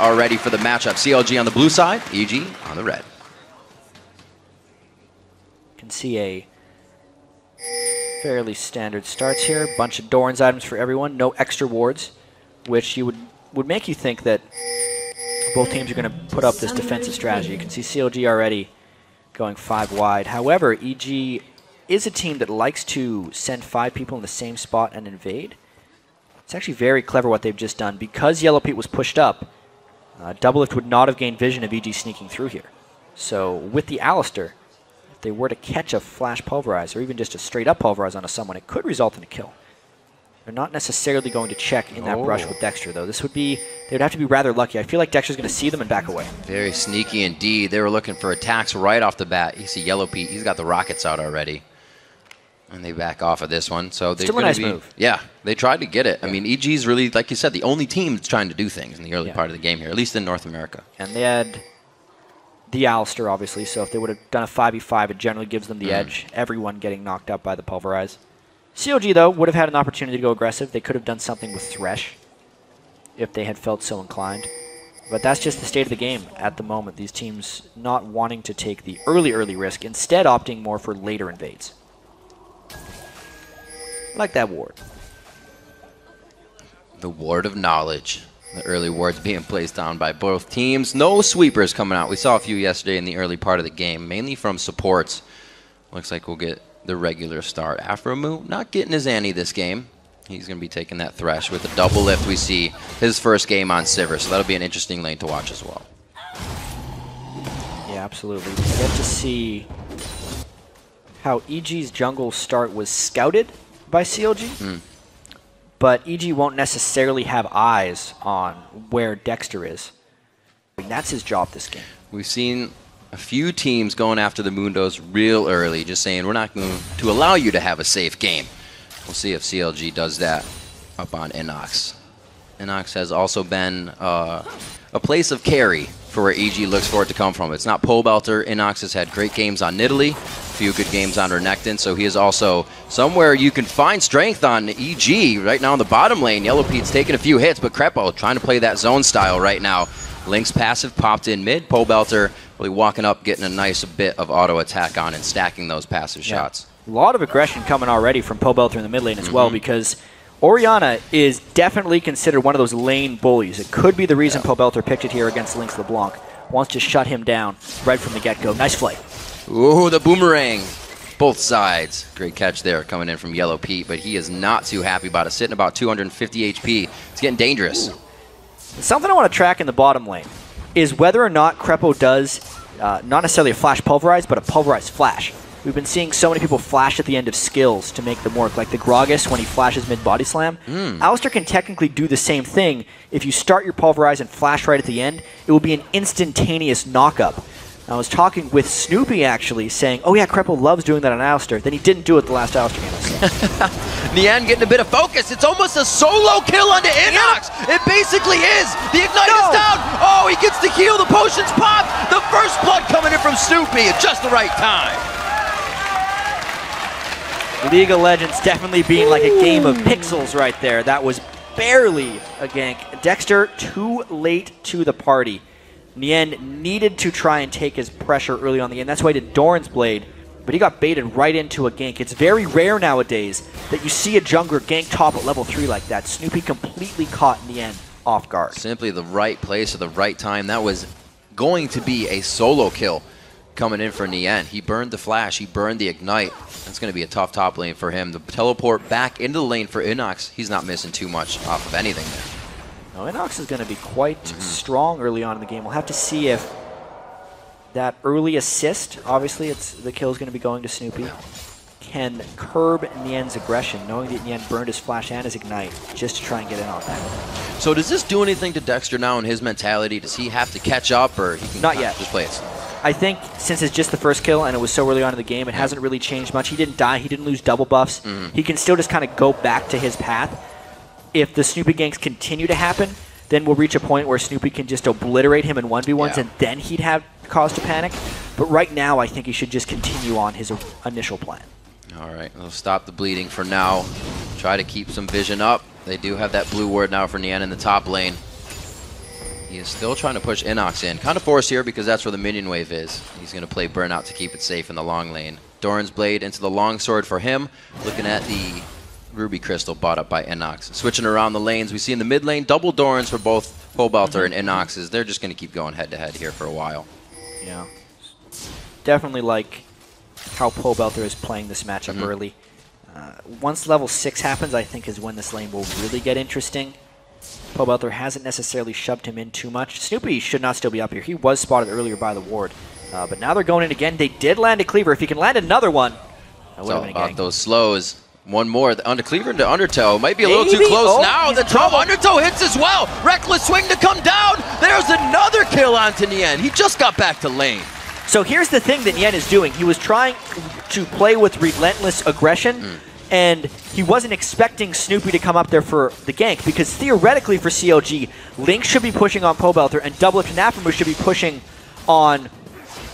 already for the matchup. CLG on the blue side, EG on the red. You can see a fairly standard starts here. Bunch of Doran's items for everyone. No extra wards, which you would make you think that both teams are going to put up this defensive strategy. You can see CLG already going 5 wide. However, EG is a team that likes to send 5 people in the same spot and invade. It's actually very clever what they've just done. Because Yellow Pete was pushed up, Doublelift would not have gained vision of EG sneaking through here. So with the Alistair, if they were to catch a flash pulverize or even just a straight up pulverize onto someone, it could result in a kill. They're not necessarily going to check in that brush with Dexter, though. This would be, they would have to be rather lucky. I feel like Dexter's going to see them and back away. Very sneaky indeed. They were looking for attacks right off the bat. You see Yellow Pete, he's got the rockets out already. And they back off of this one. So they're still a nice move. Yeah, they tried to get it. I mean, EG's really, like you said, the only team that's trying to do things in the early part of the game here, at least in North America. And they had the Alistair, obviously, so if they would have done a 5v5, it generally gives them the edge. Everyone getting knocked out by the pulverize. CLG, though, would have had an opportunity to go aggressive. They could have done something with Thresh if they had felt so inclined. But that's just the state of the game at the moment. These teams not wanting to take the early risk, instead opting more for later invades. Like that ward. The ward of knowledge. The early wards being placed down by both teams. No sweepers coming out. We saw a few yesterday in the early part of the game, mainly from supports. Looks like we'll get the regular start. Afromu not getting his ante this game. He's going to be taking that Thresh with the double lift. We see his first game on Sivir, so that'll be an interesting lane to watch as well. Yeah, absolutely. We get to see how EG's jungle start was scouted by CLG, but EG won't necessarily have eyes on where Dexter is. I mean, that's his job this game. We've seen a few teams going after the Mundos real early, just saying we're not going to allow you to have a safe game. We'll see if CLG does that up on Inox. Inox has also been a place of carry for where EG looks for it to come from. It's not pole belter. Inox has had great games on Nidalee, a few good games on Renekton, so he is also somewhere you can find strength on EG. Right now in the bottom lane, Yellow Pete's taking a few hits, but Krepo trying to play that zone style right now. Link's passive popped in mid. Pole belter really walking up, getting a nice bit of auto attack on and stacking those passive shots. A lot of aggression coming already from Pole belter in the mid lane as well, because Orianna is definitely considered one of those lane bullies. It could be the reason Pole belter picked it here against Lynx LeBlanc. Wants to shut him down right from the get-go. Nice play. Ooh, the boomerang. Both sides. Great catch there coming in from Yellow Pete, but he is not too happy about it. Sitting about 250 HP. It's getting dangerous. Something I want to track in the bottom lane is whether or not Krepo does not necessarily a flash pulverize, but a pulverized flash. We've been seeing so many people flash at the end of skills to make them work, like the Gragas when he flashes mid-body slam. Alistair can technically do the same thing. If you start your pulverize and flash right at the end, it will be an instantaneous knock-up. I was talking with Snoopy, actually, saying, oh yeah, Krepo loves doing that on Alistair. Then he didn't do it the last Alistair game. Nian getting a bit of focus. It's almost a solo kill onto Inox. It basically is. The Ignite is down. Oh, he gets the heal. The potions pop. The first blood coming in from Snoopy at just the right time. League of Legends definitely being like a game of pixels right there. That was barely a gank. Dexter too late to the party. Nian needed to try and take his pressure early on the end. That's why he did Doran's Blade, but he got baited right into a gank. It's very rare nowadays that you see a jungler gank top at level 3 like that. Snoopy completely caught Nian off guard. Simply the right place at the right time. That was going to be a solo kill coming in for Nian. He burned the flash. He burned the Ignite. That's going to be a tough top lane for him. The teleport back into the lane for Inox. He's not missing too much off of anything there. No, Inox is going to be quite strong early on in the game. We'll have to see if that early assist, obviously the kill is going to be going to Snoopy, can curb Nian's aggression, knowing that Nian burned his flash and his Ignite just to try and get in on that. So does this do anything to Dexter now in his mentality? Does he have to catch up, or he can not yet just play it? I think since it's just the first kill and it was so early on in the game, it hasn't really changed much. He didn't die. He didn't lose double buffs. He can still just kind of go back to his path. If the Snoopy ganks continue to happen, then we'll reach a point where Snoopy can just obliterate him in 1v1s, and then he'd have cause to panic. But right now, I think he should just continue on his initial plan. All right, we'll stop the bleeding for now. Try to keep some vision up. They do have that blue ward now for Nian in the top lane. He is still trying to push Inox in. Kind of forced here because that's where the minion wave is. He's going to play Burnout to keep it safe in the long lane. Doran's Blade into the long sword for him. Looking at the Ruby Crystal bought up by Inox. Switching around the lanes, we see in the mid lane, double Dorans for both Pobelter and Inox's. They're just going to keep going head-to-head here for a while. Yeah. Definitely like how Pobelter is playing this matchup early. Once level 6 happens, I think is when this lane will really get interesting. Pobelter hasn't necessarily shoved him in too much. Snoopy should not still be up here. He was spotted earlier by the ward. But now they're going in again. They did land a cleaver. If he can land another one, that would have been a gang. Those slows. One more. The cleaver into Undertow. Might be a little too close now. The trouble. Undertow hits as well. Reckless swing to come down. There's another kill onto Nien. He just got back to lane. So here's the thing that Nien is doing. He was trying to play with relentless aggression. And he wasn't expecting Snoopy to come up there for the gank, because theoretically for CLG, Link should be pushing on Pobelter and Double and Nafamu should be pushing on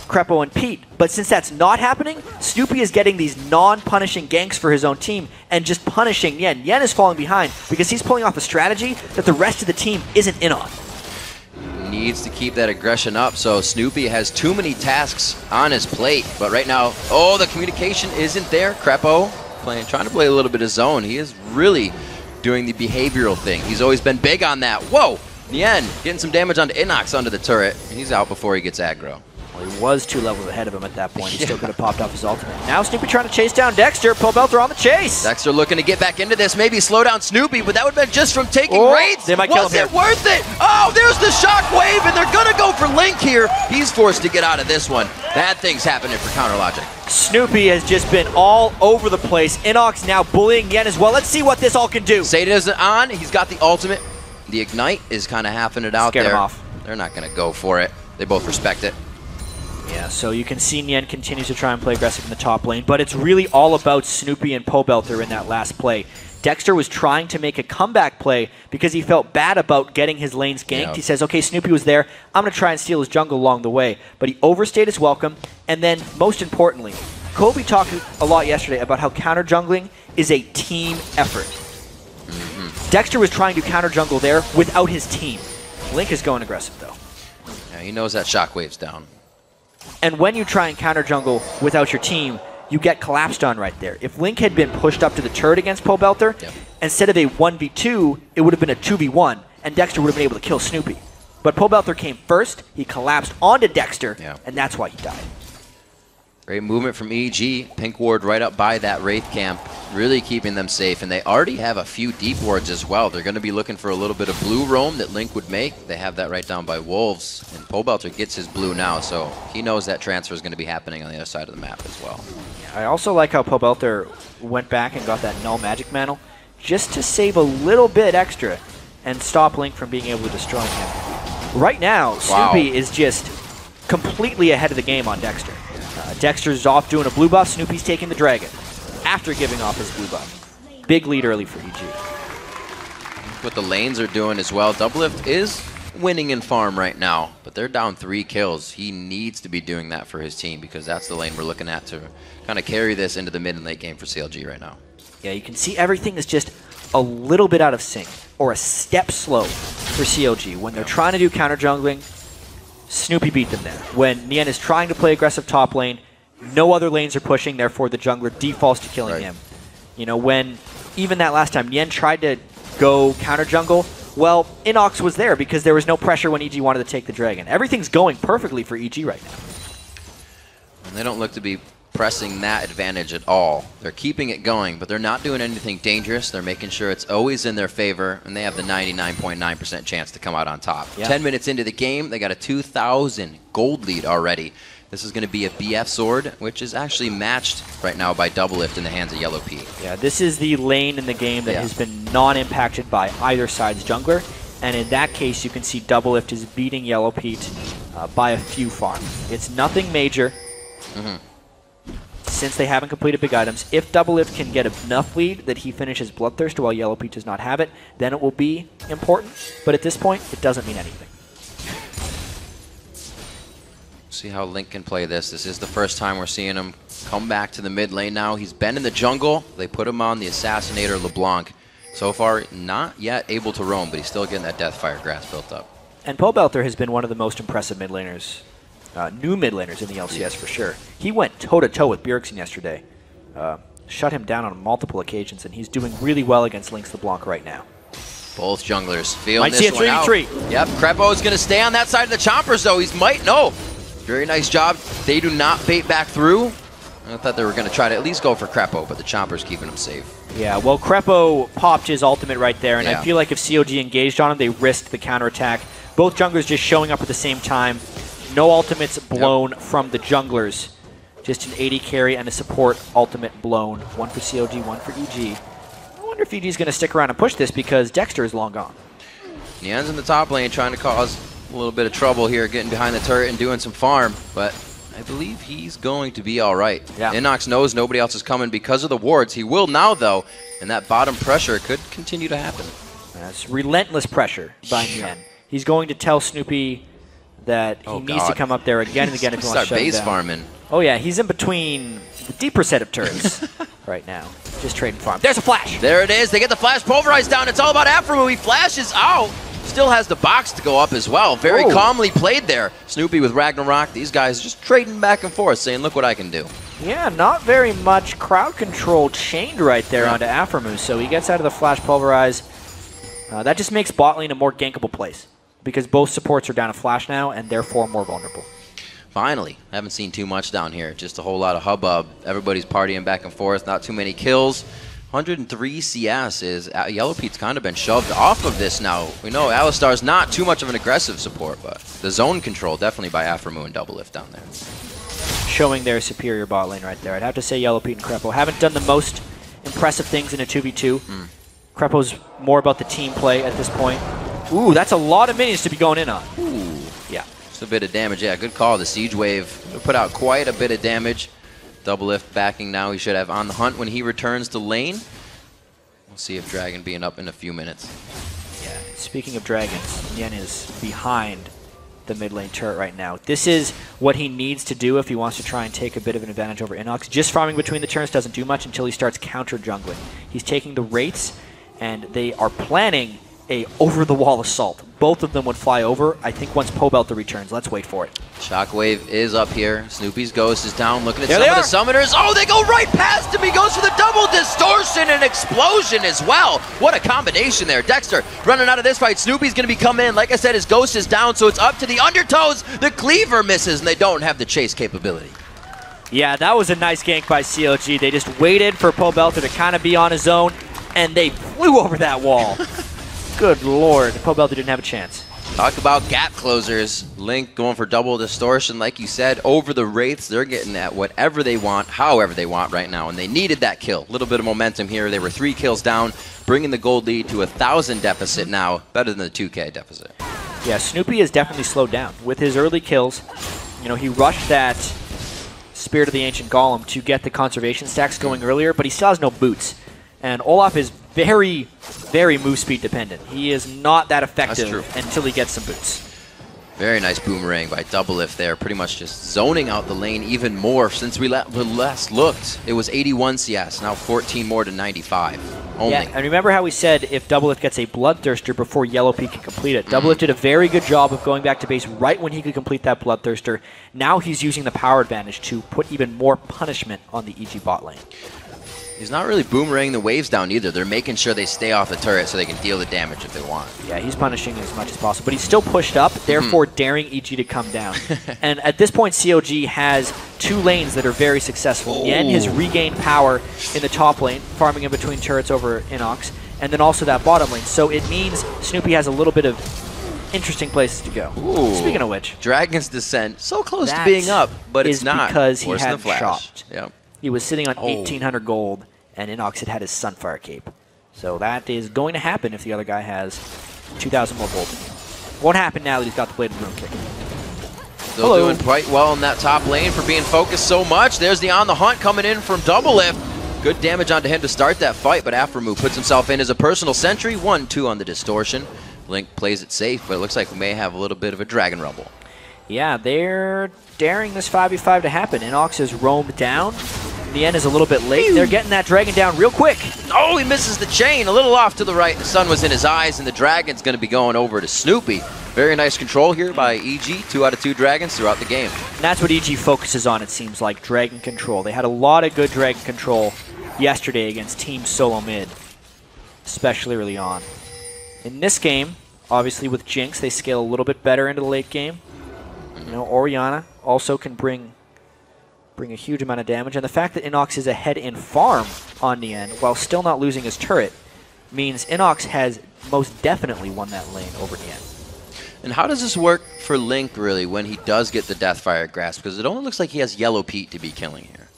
Krepo and Pete. But since that's not happening, Snoopy is getting these non-punishing ganks for his own team and just punishing Nien. Nien is falling behind because he's pulling off a strategy that the rest of the team isn't in on. Needs to keep that aggression up, so Snoopy has too many tasks on his plate. But right now, the communication isn't there. Krepo trying to play a little bit of zone. He is really doing the behavioral thing. He's always been big on that. Whoa! Nien getting some damage onto Inox under the turret. He's out before he gets aggro. Well, he was 2 levels ahead of him at that point. He still could have popped off his ultimate. Now Snoopy trying to chase down Dexter. Pobelter on the chase. Dexter looking to get back into this. Maybe slow down Snoopy, but that would have been just from taking raids. They might kill him here. Was it worth it? Oh, there's the shockwave, and they're going to go for Link here. He's forced to get out of this one. Bad things happening for Counter Logic. Snoopy has just been all over the place. Inox now bullying Nien as well. Let's see what this all can do. Zeta isn't on. He's got the ultimate. The Ignite is kind of halving it out there. Scared him off. They're not going to go for it. They both respect it. Yeah, so you can see Nien continues to try and play aggressive in the top lane, but it's really all about Snoopy and Pobelter in that last play. Dexter was trying to make a comeback play because he felt bad about getting his lanes ganked. Yep. He says, okay, Snoopy was there. I'm going to try and steal his jungle along the way. But he overstayed his welcome. And then, most importantly, Kobe talked a lot yesterday about how counter jungling is a team effort. Dexter was trying to counter jungle there without his team. Link is going aggressive, though. Yeah, he knows that shockwave's down. And when you try and counter jungle without your team, you get collapsed on right there. If Link had been pushed up to the turret against Pobelter, instead of a 1v2, it would have been a 2v1, and Dexter would have been able to kill Snoopy. But Pobelter came first, he collapsed onto Dexter, and that's why he died. Great movement from EG. Pink ward right up by that Wraith camp, really keeping them safe. And they already have a few deep wards as well. They're going to be looking for a little bit of blue roam that Link would make. They have that right down by Wolves. And Pobelter gets his blue now, so he knows that transfer is going to be happening on the other side of the map as well. I also like how Pobelter went back and got that null magic mantle just to save a little bit extra and stop Link from being able to destroy him. Right now, Snoopy is just completely ahead of the game on Dexter. Dexter's off doing a blue buff. Snoopy's taking the dragon after giving off his blue buff. Big lead early for EG. What the lanes are doing as well. Doublelift is winning in farm right now, but they're down 3 kills. He needs to be doing that for his team because that's the lane we're looking at to kind of carry this into the mid and late game for CLG right now. Yeah, you can see everything is just a little bit out of sync or a step slow for CLG. When they're trying to do counter jungling, Snoopy beat them there. When Nien is trying to play aggressive top lane, no other lanes are pushing, therefore the jungler defaults to killing him. You know, when even that last time Nien tried to go counter jungle, well, Inox was there because there was no pressure when EG wanted to take the dragon. Everything's going perfectly for EG right now. And they don't look to be pressing that advantage at all. They're keeping it going, but they're not doing anything dangerous. They're making sure it's always in their favor, and they have the 99.9% chance to come out on top. 10 minutes into the game, they got a 2,000 gold lead already. This is going to be a BF sword, which is actually matched right now by Doublelift in the hands of Yellow P. Yeah, this is the lane in the game that has been non-impacted by either side's jungler, and in that case, you can see Doublelift is beating Yellow Pete by a few farms. It's nothing major. Since they haven't completed big items, if Doublelift can get enough lead that he finishes Bloodthirst while Yellow Pete does not have it, then it will be important. But at this point, it doesn't mean anything. See how Link can play this. This is the first time we're seeing him come back to the mid lane now. He's been in the jungle. They put him on the Assassinator LeBlanc. So far, not yet able to roam, but he's still getting that Deathfire grass built up. And Pobelter has been one of the most impressive mid laners, new mid laners in the LCS for sure. He went toe-to-toe with Bjergsen yesterday. Shut him down on multiple occasions, and he's doing really well against Lynx LeBlanc right now. Both junglers feeling Might this see a one 3v3. out. Yep, Crepo's going to stay on that side of the chompers, though. He's might. No. Very nice job. They do not bait back through. I thought they were going to try to at least go for Crepo, but the chomper's keeping him safe. Yeah, well, Crepo popped his ultimate right there, and Yeah. I feel like if COG engaged on him, they risked the counterattack. Both junglers just showing up at the same time. No ultimates blown from the junglers. Just an 80 carry and a support ultimate blown. One for COG, one for EG. I wonder if EG's going to stick around and push this because Dexter is long gone. Nian's in the top lane trying to cause a little bit of trouble here, getting behind the turret and doing some farm, but I believe he's going to be all right. Yeah. Inox knows nobody else is coming because of the wards. He will now, though, and that bottom pressure could continue to happen. That's relentless pressure by Nian. He's going to tell Snoopy that he needs to come up there again and again if he wants to Start shut him base down. farming. Oh yeah, he's in between the deeper set of turrets right now. Just trading farm. There's a flash! There it is. They get the flash pulverized down. It's all about Afremu. He flashes out. Still has the box to go up as well. Very calmly played there. Snoopy with Ragnarok. These guys just trading back and forth, saying, look what I can do. Yeah, not very much crowd control chained right there onto Afremu, so he gets out of the flash pulverize. That just makes bot lane a more gankable place because both supports are down a flash now and therefore more vulnerable. Finally, haven't seen too much down here. Just a whole lot of hubbub. Everybody's partying back and forth. Not too many kills. 103 CS is Yellow Pete's kind of been shoved off of this now. We know Alistar's not too much of an aggressive support, but the zone control definitely by Afremu and Doublelift down there. Showing their superior bot lane right there. I'd have to say Yellow Pete and Crepo haven't done the most impressive things in a 2v2. Crepo's more about the team play at this point. Ooh, that's a lot of minions to be going in on. Ooh. Yeah. Just a bit of damage. Yeah, good call. The Siege Wave put out quite a bit of damage. Doublelift backing now. He should have on the hunt when he returns to lane. We'll see if Dragon being up in a few minutes. Yeah. Speaking of dragons, Yen is behind the mid lane turret right now. This is what he needs to do if he wants to try and take a bit of an advantage over Inox. Just farming between the turns doesn't do much until he starts counter jungling. He's taking the Wraiths, and they are planning a over-the-wall assault. Both of them would fly over, I think, once Pobelter returns. Let's wait for it. Shockwave is up here. Snoopy's Ghost is down, looking at There some of they the summoners. Oh, they go right past him. He goes for the double distortion and explosion as well. What a combination there. Dexter running out of this fight. Snoopy's going to be coming in. Like I said, his Ghost is down, so it's up to the undertows. The cleaver misses, and they don't have the chase capability. Yeah, that was a nice gank by CLG. They just waited for Pobelter to kind of be on his own, and they flew over that wall. Good lord, Pobelter didn't have a chance. Talk about gap closers. Link going for double distortion, like you said, over the Wraiths. They're getting at whatever they want, however they want right now, and they needed that kill. A little bit of momentum here. They were 3 kills down, bringing the gold lead to 1,000 deficit now, better than the 2K deficit. Yeah, Snoopy has definitely slowed down. With his early kills, you know, he rushed that Spirit of the Ancient Golem to get the conservation stacks going earlier, but he still has no boots. And Olaf is very, very move speed dependent. He is not that effective until he gets some boots. Very nice boomerang by Doublelift there, pretty much just zoning out the lane even more. Since we last looked, it was 81 CS, now 14 more to 95 only. Yeah, and remember how we said if Doublelift gets a Bloodthirster before Yellow Peak can complete it. Doublelift did a very good job of going back to base right when he could complete that Bloodthirster. Now he's using the power advantage to put even more punishment on the EG bot lane. He's not really boomeranging the waves down either. They're making sure they stay off the turret so they can deal the damage if they want. Yeah, he's punishing as much as possible. But he's still pushed up, therefore daring EG to come down. And at this point, COG has 2 lanes that are very successful. Yen has regained power in the top lane, farming in between turrets over Inox, and then also that bottom lane. So it means Snoopy has a little bit of interesting places to go. Ooh. Speaking of which, Dragon's Descent, so close to being up, but it's not. Because he Worse had than Flash. shopped. Yep. He was sitting on 1,800 gold, and Inox had his Sunfire Cape. So that is going to happen if the other guy has 2,000 more gold. Won't happen now that he's got the Bladed Rune Kick. Still doing quite well in that top lane for being focused so much. There's the On the Hunt coming in from Doublelift. Good damage onto him to start that fight, but Afremu puts himself in as a personal sentry. 1-2 on the distortion. Link plays it safe, but it looks like we may have a little bit of a Dragon Rumble. Yeah, they're daring this 5v5 to happen. Inox has roamed down. The end is a little bit late. They're getting that dragon down real quick. Oh, he misses the chain. A little off to the right. The sun was in his eyes, and the dragon's going to be going over to Snoopy. Very nice control here by EG. 2 out of 2 dragons throughout the game. And that's what EG focuses on, it seems like, dragon control. They had a lot of good dragon control yesterday against Team Solo Mid, especially early on. In this game, obviously with Jinx, they scale a little bit better into the late game. You know, Orianna also can bring a huge amount of damage. And the fact that Inox is ahead in farm on Nien while still not losing his turret means Inox has most definitely won that lane over Nien. And how does this work for Link, really, when he does get the Deathfire Grasp? Because it only looks like he has Yellow Pete to be killing here.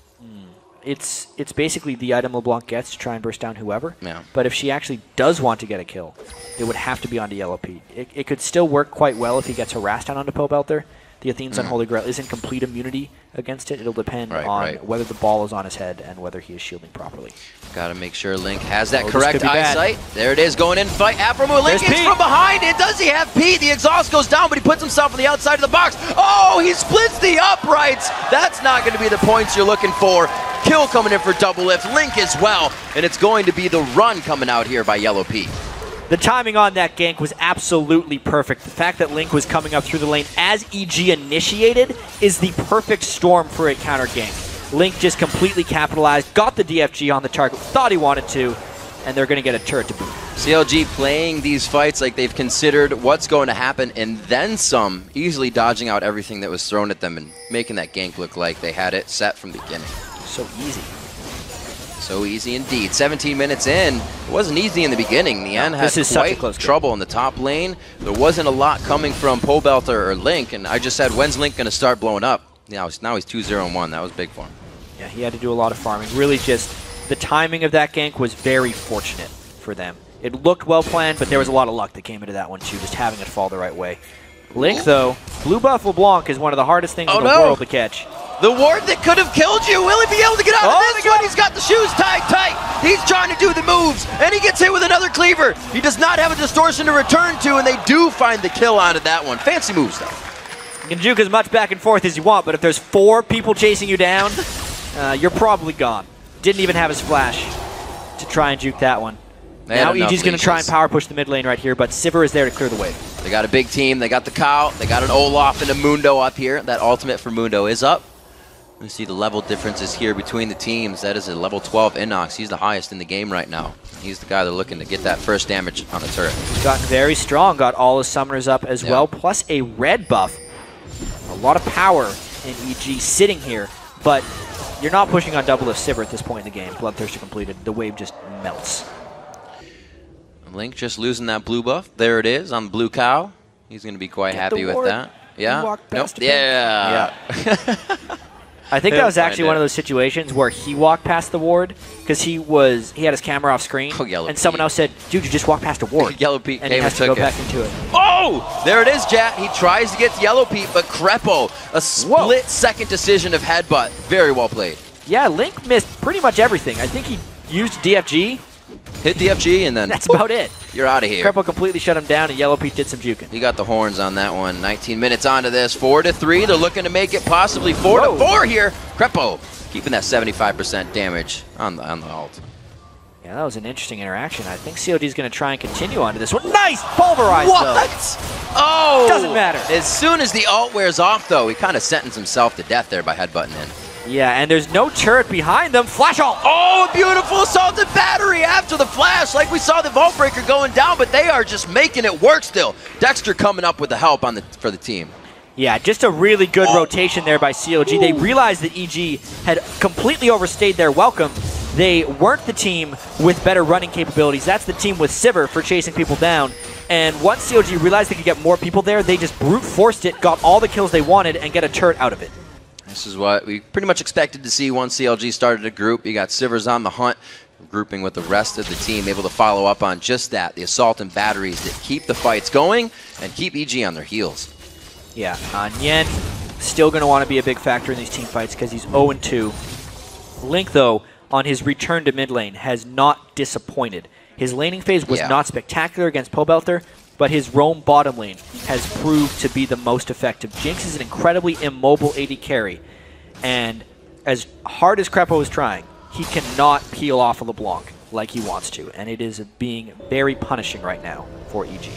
It's basically the item LeBlanc gets to try and burst down whoever. Yeah. But if she actually does want to get a kill, it would have to be onto Yellow Pete. It could still work quite well if he gets harassed down onto Pobelter. The Athene's Unholy Grail isn't complete immunity against it. It'll depend on whether the ball is on his head and whether he is shielding properly. Got to make sure Link has that correct eyesight. There it is, going in fight. Aphromoo, Link is from behind. And does he have Pete? The exhaust goes down, but he puts himself on the outside of the box. Oh, he splits the uprights. That's not going to be the points you're looking for. Kill coming in for double lift. Link as well. And it's going to be the run coming out here by Yellow Pete. The timing on that gank was absolutely perfect. The fact that Link was coming up through the lane as EG initiated is the perfect storm for a counter gank. Link just completely capitalized, got the DFG on the target, thought he wanted to, and they're going to get a turret to boot. CLG playing these fights like they've considered what's going to happen and then some, easily dodging out everything that was thrown at them and making that gank look like they had it set from the beginning. So easy. So easy indeed. 17 minutes in. It wasn't easy in the beginning. Nien had quite trouble in the top lane. There wasn't a lot coming from Pobelter or Link, and I just said, when's Link going to start blowing up? Now he's 2-0-1. That was big for him. Yeah, he had to do a lot of farming. Really just the timing of that gank was very fortunate for them. It looked well planned, but there was a lot of luck that came into that one too, just having it fall the right way. Link, though, Blue Buff LeBlanc is one of the hardest things in the world to catch. The ward that could have killed you. Will he be able to get out of this one? He's got the shoes tied tight. He's trying to do the moves, and he gets hit with another cleaver. He does not have a distortion to return to, and they do find the kill out of that one. Fancy moves, though. You can juke as much back and forth as you want, but if there's 4 people chasing you down, you're probably gone. Didn't even have his flash to try and juke that one. Now EG's going to try and power push the mid lane right here, but Sivir is there to clear the way. They got a big team. They got the Cow. They got an Olaf and a Mundo up here. That ultimate for Mundo is up. We see the level differences here between the teams. That is a level 12 Inox. He's the highest in the game right now. He's the guy they're looking to get that first damage on the turret. He's gotten very strong. Got all his summoners up as well, plus a red buff. A lot of power in EG sitting here, but you're not pushing on double lift Sivir at this point in the game. Bloodthirster completed. The wave just melts. Link just losing that blue buff. There it is on Blue Cow. He's going to be quite happy with that. Yeah. Nope. Yeah. I think that was actually one of those situations where he walked past the ward because he had his camera off screen, and someone else said, "Dude, you just walked past a ward." Yellow Pete and he has to go back into it. Oh, there it is, Jat. He tries to get to Yellow Pete, but Crepo, a split-second decision of headbutt. Very well played. Yeah, Link missed pretty much everything. I think he used DFG. Hit DFG, and then that's about it. You're out of here. Crepo completely shut him down, and Yellow Pete did some juking. He got the horns on that one. 19 minutes onto this. 4-3. They're looking to make it possibly 4-4 here. Crepo keeping that 75% damage on the ult. Yeah, that was an interesting interaction. I think COD is going to try and continue on to this one. Nice! Pulverized, What? Oh! Doesn't matter. As soon as the ult wears off, though, he kind of sentenced himself to death there by headbutting in. Yeah, and there's no turret behind them. Flash ult! Oh, a beautiful assaulted battery after the flash, like we saw the Vault Breaker going down, but they are just making it work still. Dexter coming up with the help for the team. Yeah, just a really good rotation there by CLG. They realized that EG had completely overstayed their welcome. They weren't the team with better running capabilities. That's the team with Sivir for chasing people down. And once CLG realized they could get more people there, they just brute forced it, got all the kills they wanted, and get a turret out of it. This is what we pretty much expected to see once CLG started a group. You got Sivir's on the hunt, grouping with the rest of the team, able to follow up on just that, the assault and batteries that keep the fights going and keep EG on their heels. Yeah, Nien still going to want to be a big factor in these team fights because he's 0-2. Link, though, on his return to mid lane, has not disappointed. His laning phase was not spectacular against Pobelter, but his roam bottom lane has proved to be the most effective. Jinx is an incredibly immobile AD carry, and as hard as Crepo is trying, he cannot peel off a LeBlanc like he wants to, and it is being very punishing right now for EG.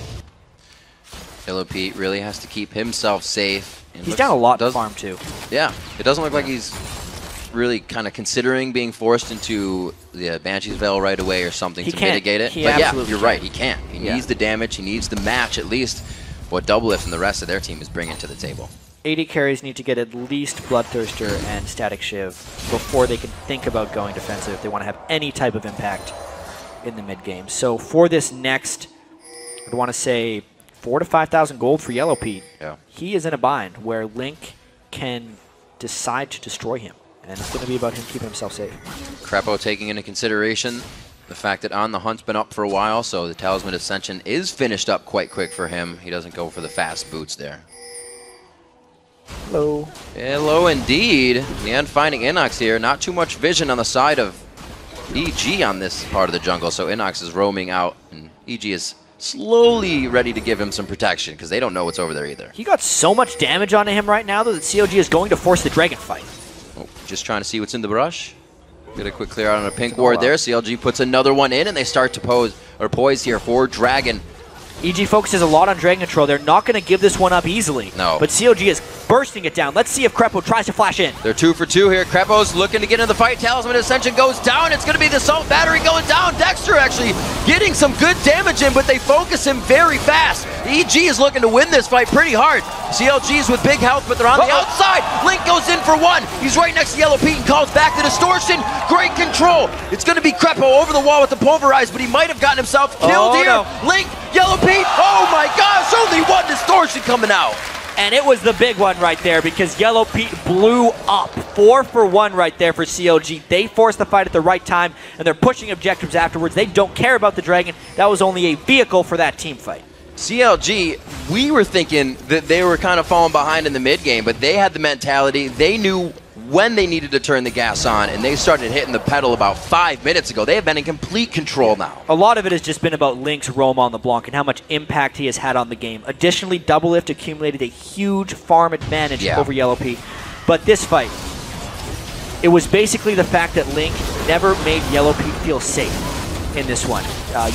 Yellow Pete really has to keep himself safe. He's down a lot to farm too. Yeah, it doesn't look like he's really kind of considering being forced into the Banshee's Veil right away or something to mitigate it. But yeah, you're right, he can't. He needs the damage, he needs the match, at least what Doublelift and the rest of their team is bringing to the table. AD carries need to get at least Bloodthirster and Static Shiv before they can think about going defensive if they want to have any type of impact in the mid game. So for this next, I'd want to say 4,000 to 5,000 gold for Yellow Pete. Yeah. He is in a bind where Link can decide to destroy him, and it's going to be about him keeping himself safe. Crepo taking into consideration the fact that On the Hunt's been up for a while, so the Talisman Ascension is finished up quite quick for him. He doesn't go for the fast boots there. Hello. Hello indeed. In the end, finding Inox here. Not too much vision on the side of EG on this part of the jungle, so Inox is roaming out, and EG is slowly ready to give him some protection because they don't know what's over there either. He got so much damage onto him right now that CLG is going to force the Dragon fight. Oh, just trying to see what's in the brush. Get a quick clear out on a pink ward there. CLG puts another one in, and they start to poise here for Dragon. EG focuses a lot on Dragon Control. They're not going to give this one up easily. No. But CLG is bursting it down. Let's see if Crepo tries to flash in. They're 2 for 2 here. Crepo's looking to get into the fight. Talisman Ascension goes down. It's going to be the Assault Battery going down. Dexter actually getting some good damage in, but they focus him very fast. EG is looking to win this fight pretty hard. CLG's with big health, but they're on the outside. Link goes in for one. He's right next to Yellow Pete and calls back the Distortion. Great control. It's going to be Crepo over the wall with the Pulverize, but he might have gotten himself killed here. No. Link, Yellow Pete. Oh my gosh, only one Distortion coming out. And it was the big one right there because Yellow Pete blew up. 4 for 1 right there for CLG. They forced the fight at the right time, and they're pushing objectives afterwards. They don't care about the Dragon. That was only a vehicle for that team fight. CLG, we were thinking that they were kind of falling behind in the mid game, but they had the mentality. They knew when they needed to turn the gas on, and they started hitting the pedal about 5 minutes ago. They have been in complete control now. A lot of it has just been about Link's roam on the Blanc and how much impact he has had on the game. Additionally, Doublelift accumulated a huge farm advantage over Yellow Pete. But this fight, it was basically the fact that Link never made Yellow Pete feel safe in this one.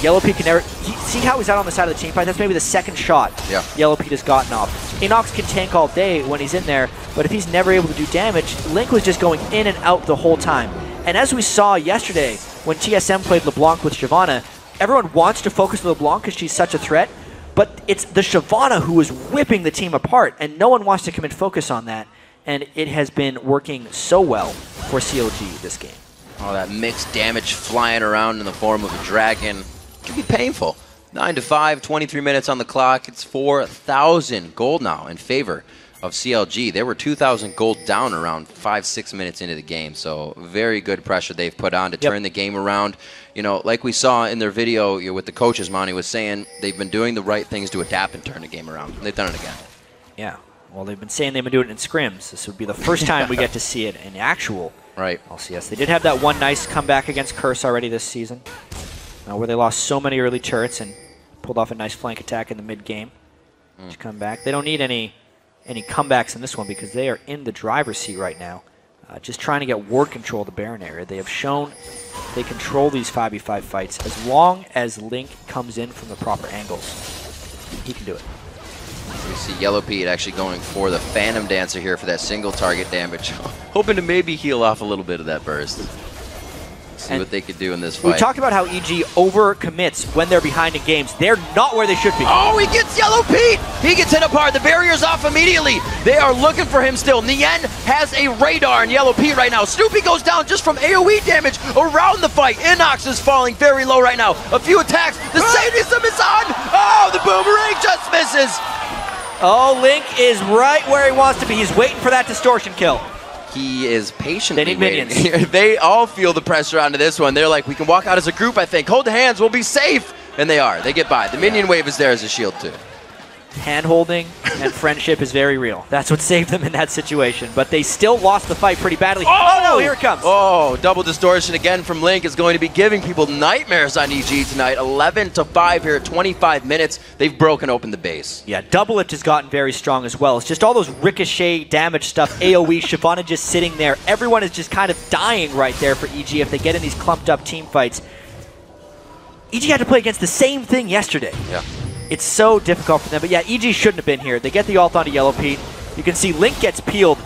Yellow Pete can never... see how he's out on the side of the team fight? That's maybe the second shot Yellow Pete has gotten off. Inox can tank all day when he's in there, but if he's never able to do damage, Link was just going in and out the whole time. And as we saw yesterday, when TSM played LeBlanc with Shyvana, everyone wants to focus on LeBlanc because she's such a threat, but it's the Shyvana who is whipping the team apart, and no one wants to come and focus on that. And it has been working so well for CLG this game. Oh, that mixed damage flying around in the form of a dragon. It can be painful. 9 to 5, 23 minutes on the clock. It's 4,000 gold now in favor of CLG. They were 2,000 gold down around 5-6 minutes into the game. So very good pressure they've put on to turn the game around. You know, like we saw in their video with the coaches, Monty was saying they've been doing the right things to adapt and turn the game around. They've done it again. Yeah. Well, they've been saying they've been doing it in scrims. This would be the first time we get to see it in actual LCS. They did have that one nice comeback against Curse already this season, where they lost so many early turrets and pulled off a nice flank attack in the mid-game to come back. They don't need any comebacks in this one because they are in the driver's seat right now, just trying to get ward control of the Baron area. They have shown they control these 5v5 fights as long as Link comes in from the proper angles. He can do it. We see Yellow Pete actually going for the Phantom Dancer here for that single target damage. Hoping to maybe heal off a little bit of that burst. See what they could do in this fight. We talked about how EG overcommits when they're behind in games. They're not where they should be. Oh, he gets Yellow Pete! He gets hit apart. The barrier's off immediately. They are looking for him still. Nien has a radar on Yellow Pete right now. Snoopy goes down just from AoE damage around the fight. Inox is falling very low right now. A few attacks. The Sadism is on! Oh, the Boomerang just misses! Oh, Link is right where he wants to be. He's waiting for that Distortion kill. He is patiently They need minions. waiting. They all feel the pressure onto this one. They're like, we can walk out as a group, I think. Hold the hands, we'll be safe. And they are. They get by. The minion wave is there as a shield, too. Hand-holding and friendship is very real. That's what saved them in that situation. But they still lost the fight pretty badly. Oh, no, here it comes. Oh, double Distortion again from Link is going to be giving people nightmares on EG tonight. 11 to 5 here at 25 minutes. They've broken open the base. Yeah, Doublelift has gotten very strong as well. It's just all those ricochet damage stuff, AoE, Shyvana just sitting there. Everyone is just kind of dying right there for EG if they get in these clumped up team fights. EG had to play against the same thing yesterday. Yeah. It's so difficult for them. But yeah, EG shouldn't have been here. They get the ult onto Yellow Pete. You can see Link gets peeled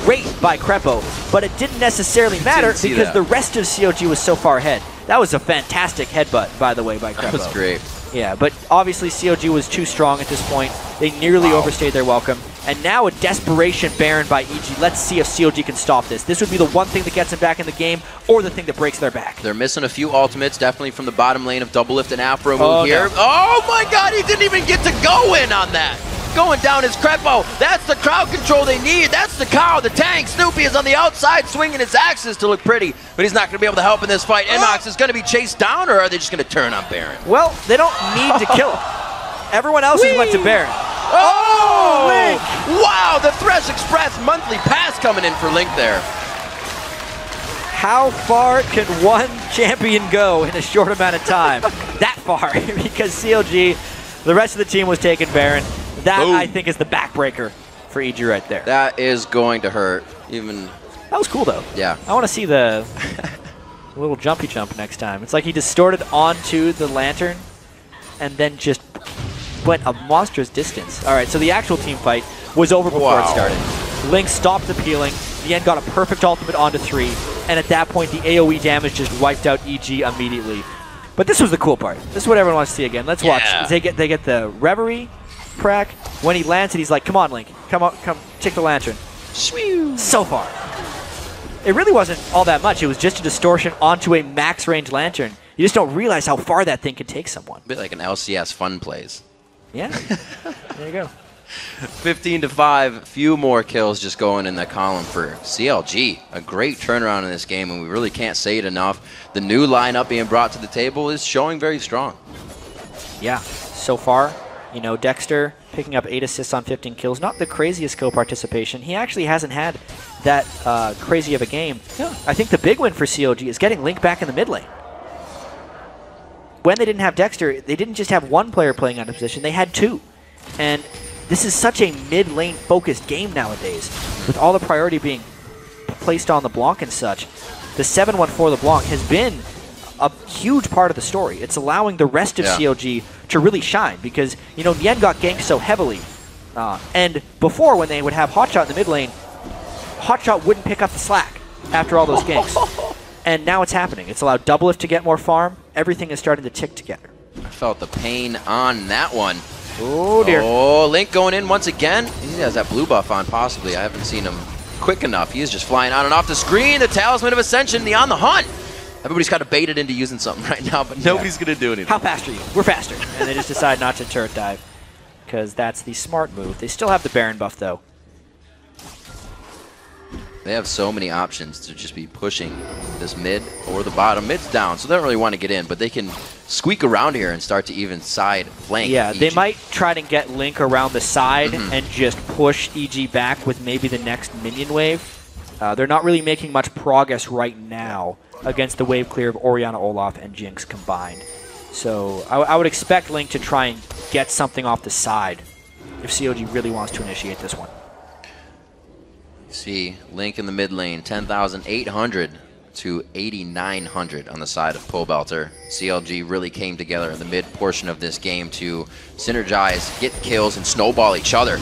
great by Crepo, but it didn't necessarily matter because the rest of CLG was so far ahead. That was a fantastic headbutt, by the way, by Crepo. That was great. Yeah, but obviously CLG was too strong at this point. They nearly overstayed their welcome. And now a desperation Baron by EG. Let's see if CLG can stop this. This would be the one thing that gets them back in the game, or the thing that breaks their back. They're missing a few ultimates, definitely from the bottom lane of Double Lift and Afro here. No. Oh my god, he didn't even get to go in on that. Going down is Crepo. That's the crowd control they need. That's the cow, the tank. Snoopy is on the outside swinging his axes to look pretty, but he's not going to be able to help in this fight. Inox is going to be chased down, or are they just going to turn on Baron? Well, they don't need to kill him. Everyone else has went to Baron. Oh, Link! Wow, the Thresh Express monthly pass coming in for Link there. How far can one champion go in a short amount of time? That far, because CLG, the rest of the team was taking Baron. That, I think, is the backbreaker for EG right there. That is going to hurt. Even. That was cool, though. Yeah. I want to see the little jumpy jump next time. It's like he distorted onto the lantern and then just went a monstrous distance. All right, so the actual team fight was over before it started. Link stopped the peeling. Yen got a perfect ultimate onto 3, and at that point, the AoE damage just wiped out EG immediately. But this was the cool part. This is what everyone wants to see again. Let's watch. They get the Reverie prac. When he lands it, he's like, come on, Link. Come on, come, take the lantern. So far. It really wasn't all that much. It was just a distortion onto a max range lantern. You just don't realize how far that thing can take someone. A bit like an LCS fun plays. Yeah. There you go. 15-5, few more kills just going in that column for CLG. A great turnaround in this game, and we really can't say it enough. The new lineup being brought to the table is showing very strong. Yeah, so far, you know, Dexter picking up 8 assists on 15 kills. Not the craziest co-participation. He actually hasn't had that crazy of a game. Yeah. I think the big win for CLG is getting Link back in the mid lane. When they didn't have Dexter, they didn't just have one player playing out of position, they had 2. And this is such a mid-lane focused game nowadays, with all the priority being placed on the Blanc and such. The 7-1-4 LeBlanc has been a huge part of the story. It's allowing the rest of CLG to really shine, because, you know, Yen got ganked so heavily. And before, when they would have Hotshot in the mid lane, Hotshot wouldn't pick up the slack after all those ganks. And now it's happening. It's allowed Double Lift to get more farm. Everything is starting to tick together. I felt the pain on that one. Oh, dear. Oh, Link going in once again. He has that blue buff on, possibly. I haven't seen him quick enough. He is just flying on and off the screen. The Talisman of Ascension, the On the Hunt. Everybody's got to bait it into using something right now, but nobody's going to do anything. How fast are you? We're faster. And they just decide not to turret dive, because that's the smart move. They still have the Baron buff, though. They have so many options to just be pushing this mid or the bottom. Mid's down, so they don't really want to get in, but they can squeak around here and start to even side flank. Yeah, EG. they might try to get Link around the side and just push EG back with maybe the next minion wave. They're not really making much progress right now against the wave clear of Orianna, Olaf, and Jinx combined. So I would expect Link to try and get something off the side if CLG really wants to initiate this one. See, Link in the mid lane, 10,800 to 8,900 on the side of Pobelter. CLG really came together in the mid portion of this game to synergize, get kills, and snowball each other.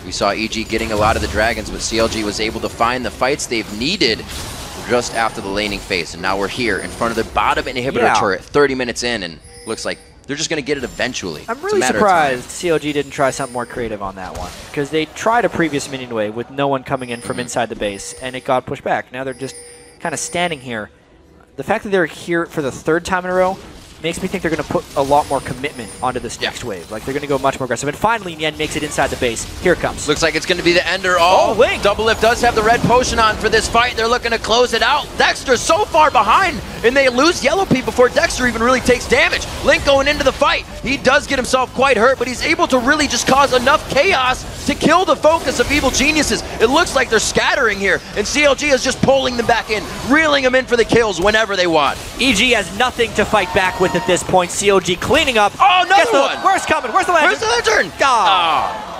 We saw EG getting a lot of the dragons, but CLG was able to find the fights they've needed just after the laning phase. And now we're here in front of the bottom inhibitor turret, 30 minutes in, and looks like they're just going to get it eventually. I'm really surprised CLG didn't try something more creative on that one, because they tried a previous minion wave with no one coming in from inside the base, and it got pushed back. Now they're just kind of standing here. The fact that they're here for the 3rd time in a row makes me think they're going to put a lot more commitment onto this next wave. Like, they're going to go much more aggressive. And finally, Yen makes it inside the base. Here it comes. Looks like it's going to be the ender. Oh, Link! Double Lift does have the red potion on for this fight. They're looking to close it out. Dexter so far behind, and they lose Yellow Pete before Dexter even really takes damage. Link going into the fight. He does get himself quite hurt, but he's able to really just cause enough chaos to kill the focus of Evil Geniuses. It looks like they're scattering here, and CLG is just pulling them back in, reeling them in for the kills whenever they want. EG has nothing to fight back with at this point. CLG cleaning up. Oh, another one! Where's coming? Where's the lantern? Where's the lantern? Oh.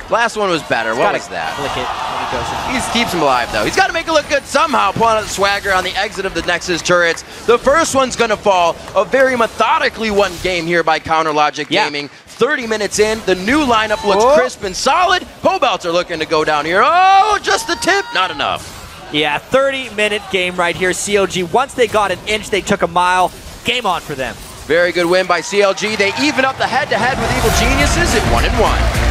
Last one was better. What was that? Flick it when he Gosen. He keeps him alive, though. He's got to make it look good somehow. Pulling out the swagger on the exit of the Nexus turrets. The first one's going to fall. A very methodically won game here by Counter Logic Gaming. 30 minutes in, the new lineup looks crisp and solid. Hobelts are looking to go down here. Oh, just the tip, not enough. Yeah, 30-minute game right here. CLG, once they got an inch, they took a mile. Game on for them. Very good win by CLG. They even up the head-to-head with Evil Geniuses at 1-1.